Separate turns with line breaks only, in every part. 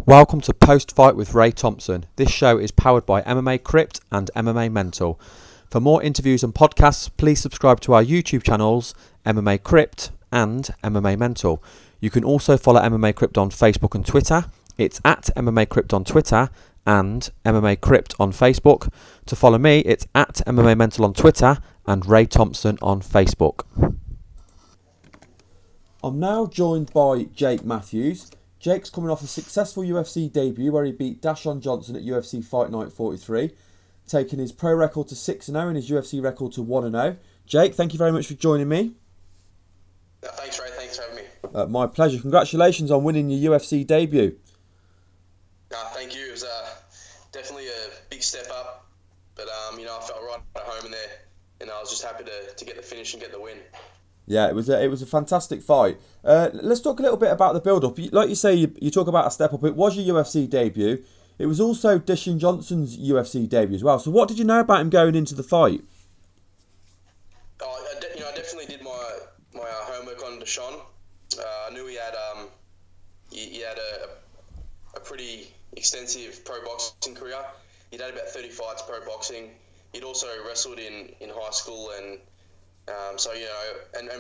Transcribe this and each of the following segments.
Welcome to Post Fight with Ray Thompson. This show is powered by MMA Crypt and MMA Mental. For more interviews and podcasts, please subscribe to our YouTube channels, MMA Crypt and MMA Mental. You can also follow MMA Crypt on Facebook and Twitter. It's at MMA Crypt on Twitter and MMA Crypt on Facebook. To follow me, it's at MMA Mental on Twitter and Ray Thompson on Facebook. I'm now joined by Jake Matthews. Jake's coming off a successful UFC debut where he beat Dashon Johnson at UFC Fight Night 43, taking his pro record to 6-0 and his UFC record to 1-0. Jake, thank you very much for joining me.
Thanks, Ray. Thanks for having me.
My pleasure. Congratulations on winning your UFC debut.
Thank you. It was definitely a big step up, but I felt right at home in there, and I was just happy to get the finish and get the win.
Yeah, it was a fantastic fight. Let's talk a little bit about the build-up. Like you say, you talk about a step up. It was your UFC debut. It was also Dashon Johnson's UFC debut as well. So what did you know about him going into the fight?
I definitely did my homework on Dashon. I knew he had a pretty extensive pro boxing career. He'd had about 30 fights pro boxing. He'd also wrestled in high school and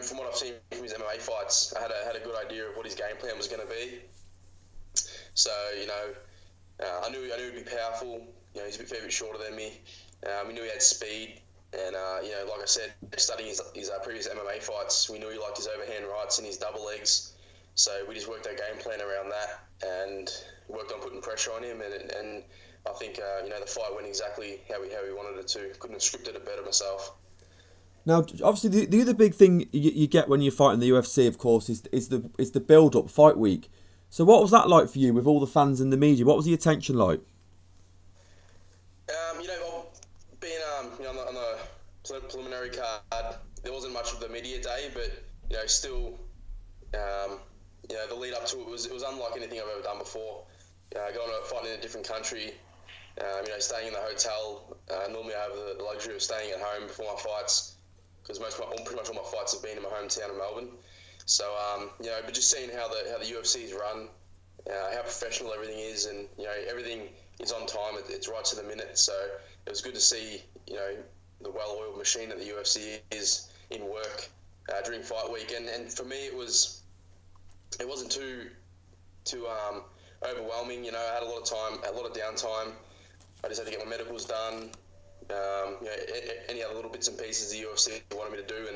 from what I've seen from his MMA fights, I had a good idea of what his game plan was going to be. So, I knew he'd be powerful. He's a fair bit shorter than me. We knew he had speed. And, like I said, studying his previous MMA fights, we knew he liked his overhand rights and his double legs. So we just worked our game plan around that and worked on putting pressure on him. And I think, the fight went exactly how we wanted it to. Couldn't have scripted it better myself.
Now, obviously, the other big thing you get when you're fighting the UFC, of course, is the build-up fight week. So, what was that like for you with all the fans and the media? What was the attention like?
Being on the preliminary card, there wasn't much of the media day, but still, the lead up to it was unlike anything I've ever done before. Going to fight in a different country, staying in the hotel. Normally, I have the luxury of staying at home before my fights, because pretty much all my fights have been in my hometown of Melbourne. So, but just seeing how the UFC is run, how professional everything is, and everything is on time. It's right to the minute. So it was good to see the well-oiled machine that the UFC is in work during fight week. And for me, it wasn't too overwhelming. I had a lot of time, a lot of downtime. I just had to get my medicals done. Any other little bits and pieces the UFC wanted me to do,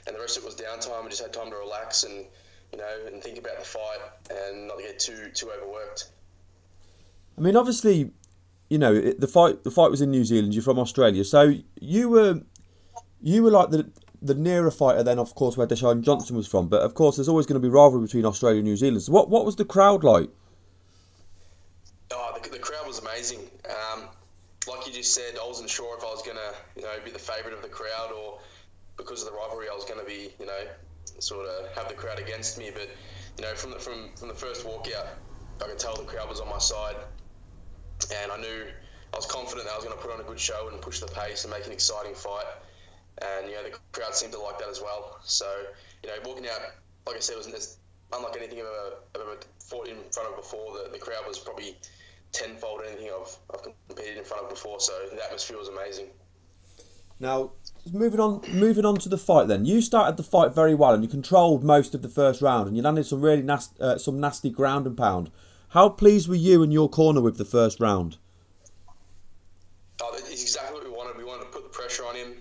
and the rest of it was downtime. I just had time to relax and and think about the fight and not get too overworked.
I mean, obviously, the fight was in New Zealand. You're from Australia, so you were like the nearer fighter then, of course, where Dashon Johnson was from. But of course, there's always going to be rivalry between Australia and New Zealand. So what was the crowd like?
Oh, the crowd was amazing. Like you just said, I wasn't sure if I was going to, be the favourite of the crowd, or because of the rivalry, I was going to be, sort of have the crowd against me. But, from the first walkout, I could tell the crowd was on my side, and I was confident that I was going to put on a good show and push the pace and make an exciting fight. And the crowd seemed to like that as well. So, walking out, like I said, was unlike anything I've ever fought in front of before. The crowd was probably tenfold anything I've competed in front of before, so the atmosphere was amazing.
Now, moving on to the fight then. You started the fight very well and you controlled most of the first round and you landed some really nasty ground and pound. How pleased were you and your corner with the first round?
It's exactly what we wanted. We wanted to put the pressure on him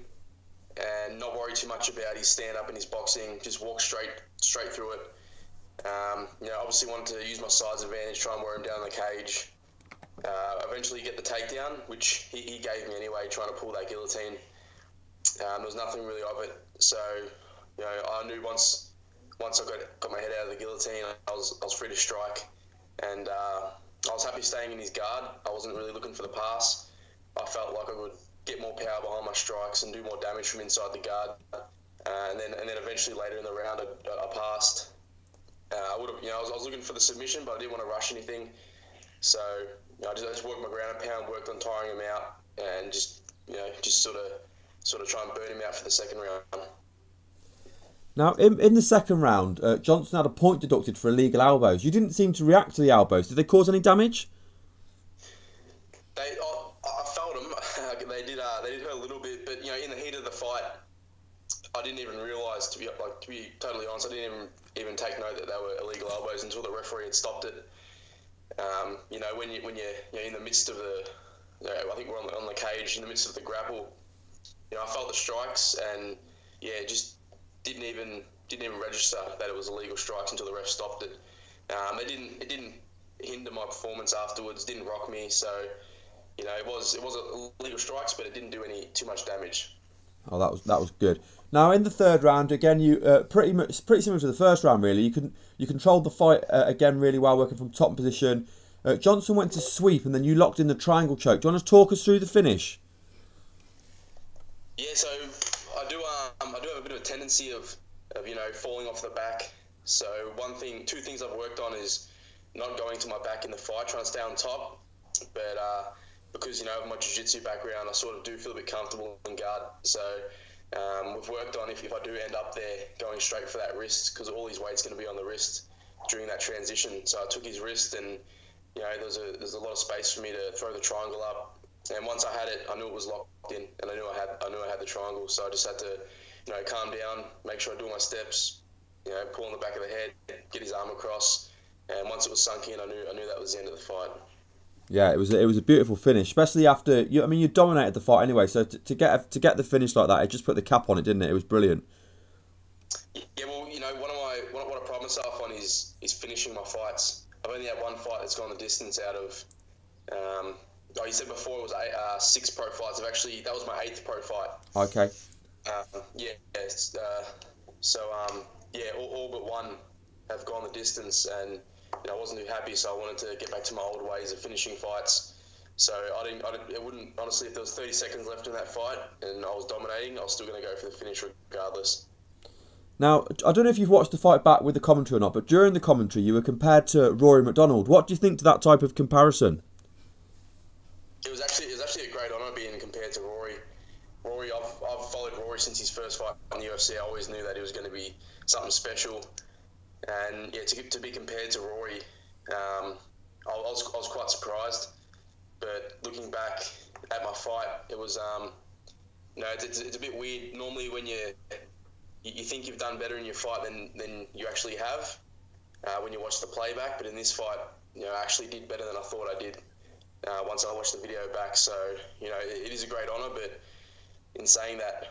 and not worry too much about his stand-up and his boxing, just walk straight through it. Obviously wanted to use my size advantage, try and wear him down in the cage. Eventually get the takedown, which he gave me anyway, trying to pull that guillotine. There was nothing really of it. So, I knew once I got my head out of the guillotine, I was free to strike. And I was happy staying in his guard. I wasn't really looking for the pass. I felt like I would get more power behind my strikes and do more damage from inside the guard. And then eventually later in the round, I passed. I was looking for the submission, but I didn't want to rush anything. So I just worked my ground and pound, worked on tiring him out, and just sort of try and burn him out for the second round.
Now, in the second round, Johnson had a point deducted for illegal elbows. You didn't seem to react to the elbows. Did they cause any damage?
I felt them. They did hurt a little bit, but in the heat of the fight, I didn't even realise. To be totally honest, I didn't even take note that they were illegal elbows until the referee had stopped it. When you're in the midst of I think we're on the cage in the midst of the grapple. I felt the strikes and just didn't even register that it was illegal strikes until the ref stopped it. It didn't hinder my performance afterwards. Didn't rock me. So it was illegal strikes, but it didn't do too much damage.
Oh, that was good. Now in the third round, again, you pretty similar to the first round, really. You controlled the fight again really well, working from top position. Johnson went to sweep, and then you locked in the triangle choke. Do you want to talk us through the finish?
Yeah, so I do have a bit of a tendency of falling off the back. So two things I've worked on is not going to my back in the fight, trying to stay on top. But because of my jiu-jitsu background, I sort of do feel a bit comfortable in guard. So we've worked on if I do end up there, going straight for that wrist, because all his weight's going to be on the wrist during that transition. So I took his wrist, and there's a lot of space for me to throw the triangle up. And once I had it, I knew it was locked in, and I knew I had the triangle. So I just had to calm down, make sure I do my steps, pull on the back of the head, get his arm across. And once it was sunk in, I knew that was the end of the fight.
Yeah, it was a beautiful finish, especially after you dominated the fight anyway. So to get the finish like that, it just put the cap on it, didn't it? It was brilliant.
Yeah, well, what I pride myself on is finishing my fights. I've only had one fight that's gone the distance out of. You said before it was 6 pro fights. That was my 8th pro fight.
Okay.
All but one have gone the distance, and I wasn't too happy, so I wanted to get back to my old ways of finishing fights. So it wouldn't, honestly, if there was 30 seconds left in that fight and I was dominating, I was still going to go for the finish regardless. Now,
I don't know if you've watched the fight back with the commentary or not, but during the commentary you were compared to Rory MacDonald. What do you think to that type of comparison?
It was actually a great honour being compared to Rory. I've followed Rory since his first fight in the UFC. I always knew that he was going to be something special. And to be compared to Rory, I was quite surprised. But looking back at my fight, it was it's a bit weird. Normally, when you think you've done better in your fight than you actually have, when you watch the playback. But in this fight, I actually did better than I thought I did. Once I watched the video back, so it is a great honour. But in saying that,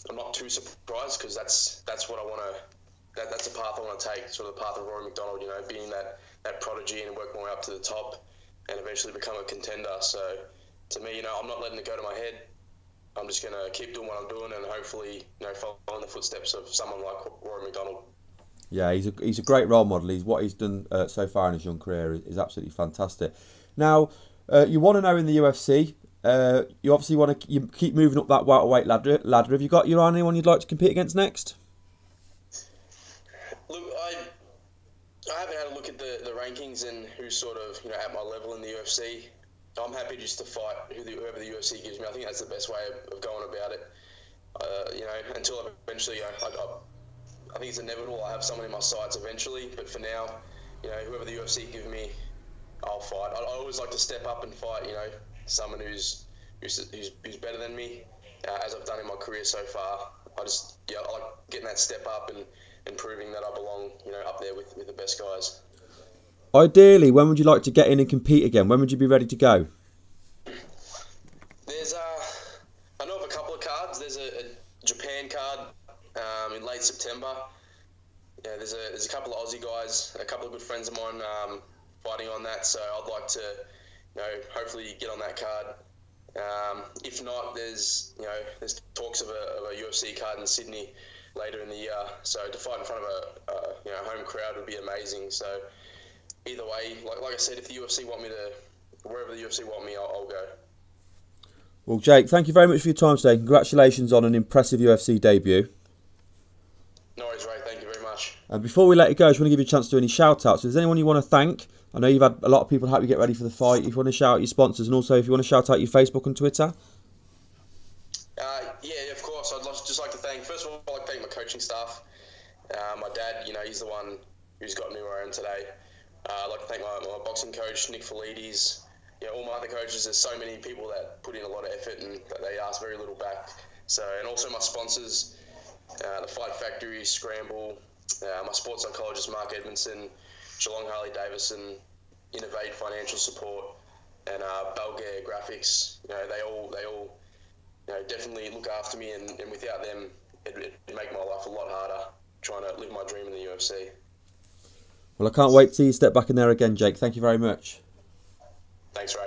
I'm not too surprised, because that's what I want to. That's a path I want to take, sort of the path of Rory MacDonald, being that prodigy and work my way up to the top and eventually become a contender. So to me, I'm not letting it go to my head. I'm just going to keep doing what I'm doing and hopefully, follow in the footsteps of someone like Rory MacDonald.
Yeah, he's a great role model. What he's done so far in his young career is absolutely fantastic. Now, you want to know in the UFC, you obviously want to keep moving up that welterweight ladder. Have you got your eye on anyone you'd like to compete against next?
Look, I haven't had a look at the rankings and who's sort of at my level in the UFC. I'm happy just to fight whoever the UFC gives me. I think that's the best way of going about it. Until eventually, I think it's inevitable I have someone in my sights eventually. But for now, whoever the UFC give me, I'll fight. I always like to step up and fight. Someone who's better than me, as I've done in my career so far. I like getting that step up and proving that I belong, up there with the best guys.
Ideally, when would you like to get in and compete again? When would you be ready to go?
There's I know of a couple of cards. There's a Japan card in late September. Yeah, there's a couple of Aussie guys, a couple of good friends of mine fighting on that. So I'd like to, hopefully get on that card. If not, there's talks of a UFC card in Sydney later in the year. So to fight in front of a home crowd would be amazing. So either way, like I said, if the UFC want me to, wherever the UFC want me, I'll go.
Well, Jake, thank you very much for your time today. Congratulations on an impressive UFC debut.
No worries, Ray. Thank you very much.
And before we let you go, I just want to give you a chance to do any shout-outs. If there's anyone you want to thank, I know you've had a lot of people help you get ready for the fight. If you want to shout out your sponsors, and also if you want to shout out your Facebook and Twitter.
Yeah, of course. I'd just like to thank, first of all, I'd like to thank my coaching staff. My dad, he's the one who's got me where I am today. I'd like to thank my boxing coach, Nick Felides. All my other coaches. There's so many people that put in a lot of effort and that they ask very little back. So, and also my sponsors, the Fight Factory, Scramble, my sports psychologist Mark Edmondson, Geelong Harley Davidson, Innovate Financial Support, and Belgair Graphics. They all definitely look after me, and without them, it'd make my life a lot harder trying to live my dream in the UFC.
Well, I can't wait to see you step back in there again, Jake. Thank you very much.
Thanks, Ray.